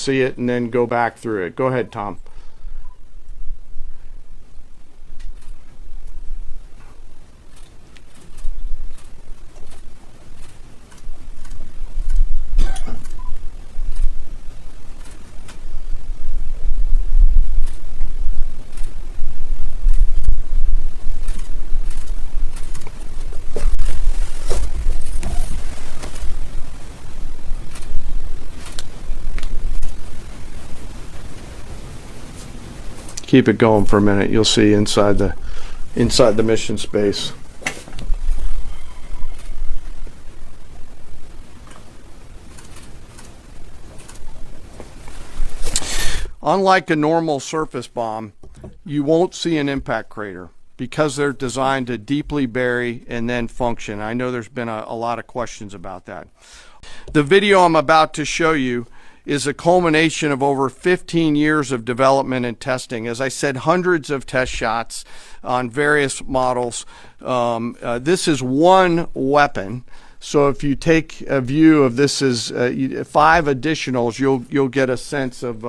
see it and then go back through it. Go ahead, Tom. Keep it going for a minute. You'll see inside the mission space. Unlike a normal surface bomb, you won't see an impact crater because they're designed to deeply bury and then function. I know there's been a lot of questions about that. The video I'm about to show you is a culmination of over 15 years of development and testing. As I said, hundreds of test shots on various models. This is one weapon. So if you take a view of this as 5 additionals, you'll get a sense of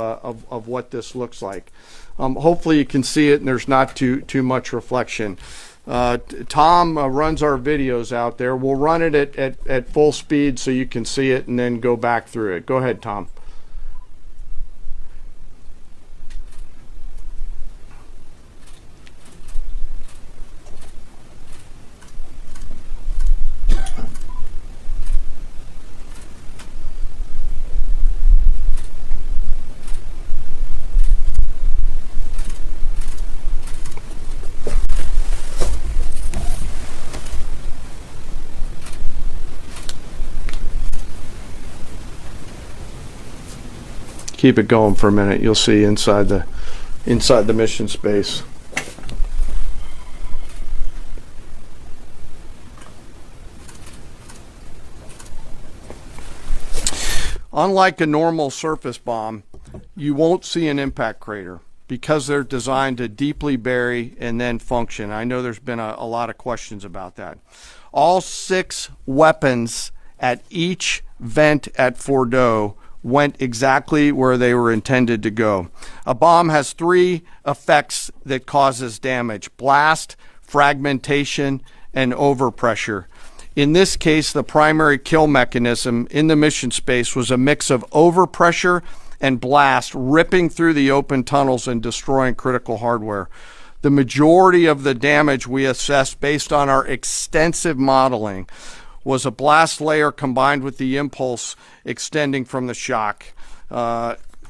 what this looks like. Hopefully you can see it and there's not too much reflection. Tom runs our videos out there. We'll run it at full speed so you can see it and then go back through it. Go ahead, Tom. Keep it going for a minute. You'll see inside the mission space. Unlike a normal surface bomb, you won't see an impact crater because they're designed to deeply bury and then function. I know there's been a lot of questions about that. All 6 weapons at each vent at Fordo went exactly where they were intended to go. A bomb has 3 effects that causes damage: blast, fragmentation, and overpressure. In this case, the primary kill mechanism in the mission space was a mix of overpressure and blast, ripping through the open tunnels and destroying critical hardware. The majority of the damage we assessed based on our extensive modeling was a blast layer combined with the impulse extending from the shock.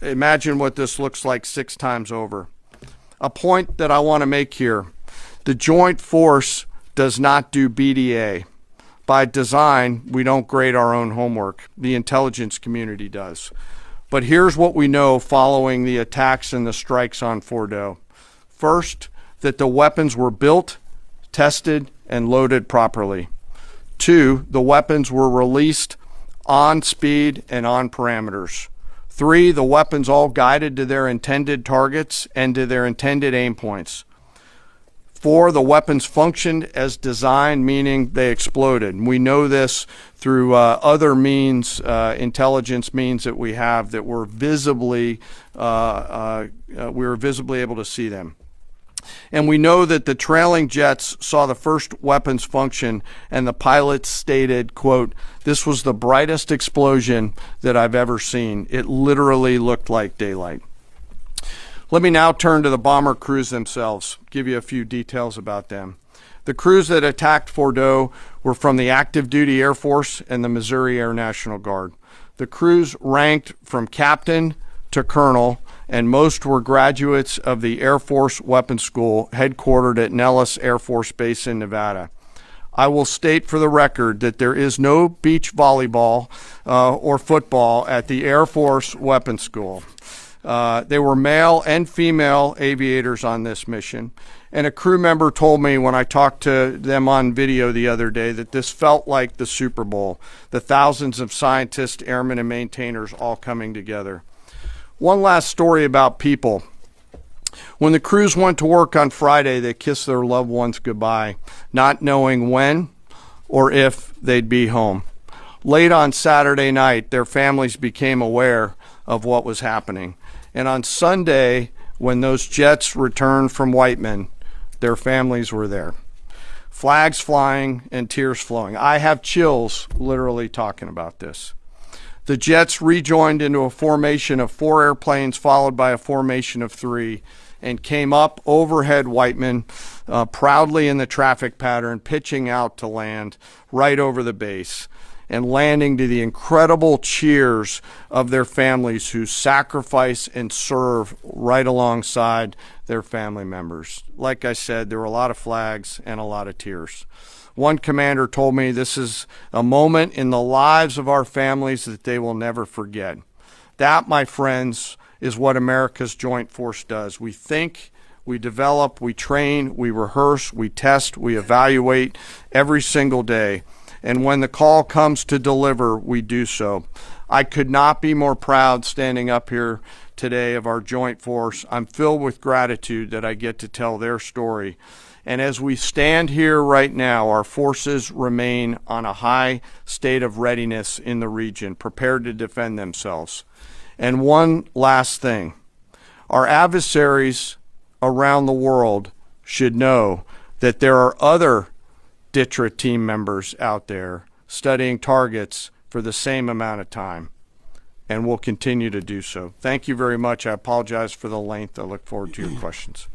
Imagine what this looks like 6 times over. A point that I want to make here: the joint force does not do BDA. By design, we don't grade our own homework. The intelligence community does. But here's what we know following the attacks and the strikes on Fordo. First, that the weapons were built, tested, and loaded properly. 2, the weapons were released on speed and on parameters. 3, the weapons all guided to their intended targets and to their intended aim points. 4, the weapons functioned as designed, meaning they exploded. We know this through other means, intelligence means that we have, that were visibly, we were visibly able to see them. And we know that the trailing jets saw the first weapons function, and the pilots stated, quote, "This was the brightest explosion that I've ever seen. It literally looked like daylight." Let me now turn to the bomber crews themselves, give you a few details about them. The crews that attacked Fordo were from the active duty Air Force and the Missouri Air National Guard. The crews ranked from captain to colonel, and most were graduates of the Air Force Weapons School headquartered at Nellis Air Force Base in Nevada. I will state for the record that there is no beach volleyball or football at the Air Force Weapons School. They were male and female aviators on this mission, and a crew member told me when I talked to them on video the other day that this felt like the Super Bowl, the thousands of scientists, airmen, and maintainers all coming together. One last story about people. When the crews went to work on Friday, they kissed their loved ones goodbye, not knowing when or if they'd be home. Late on Saturday night, their families became aware of what was happening. And on Sunday, when those jets returned from Whiteman, their families were there. Flags flying and tears flowing. I have chills literally talking about this. The jets rejoined into a formation of 4 airplanes followed by a formation of 3 and came up overhead Whiteman, proudly in the traffic pattern, pitching out to land right over the base and landing to the incredible cheers of their families who sacrifice and serve right alongside their family members. Like I said, there were a lot of flags and a lot of tears. One commander told me this is a moment in the lives of our families that they will never forget. That, my friends, is what America's Joint Force does. We think, we develop, we train, we rehearse, we test, we evaluate every single day. And when the call comes to deliver, we do so. I could not be more proud standing up here today of our Joint Force. I'm filled with gratitude that I get to tell their story. And as we stand here right now, our forces remain on a high state of readiness in the region, prepared to defend themselves. And one last thing, our adversaries around the world should know that there are other DTRA team members out there studying targets for the same amount of time, and will continue to do so. Thank you very much. I apologize for the length. I look forward to your questions.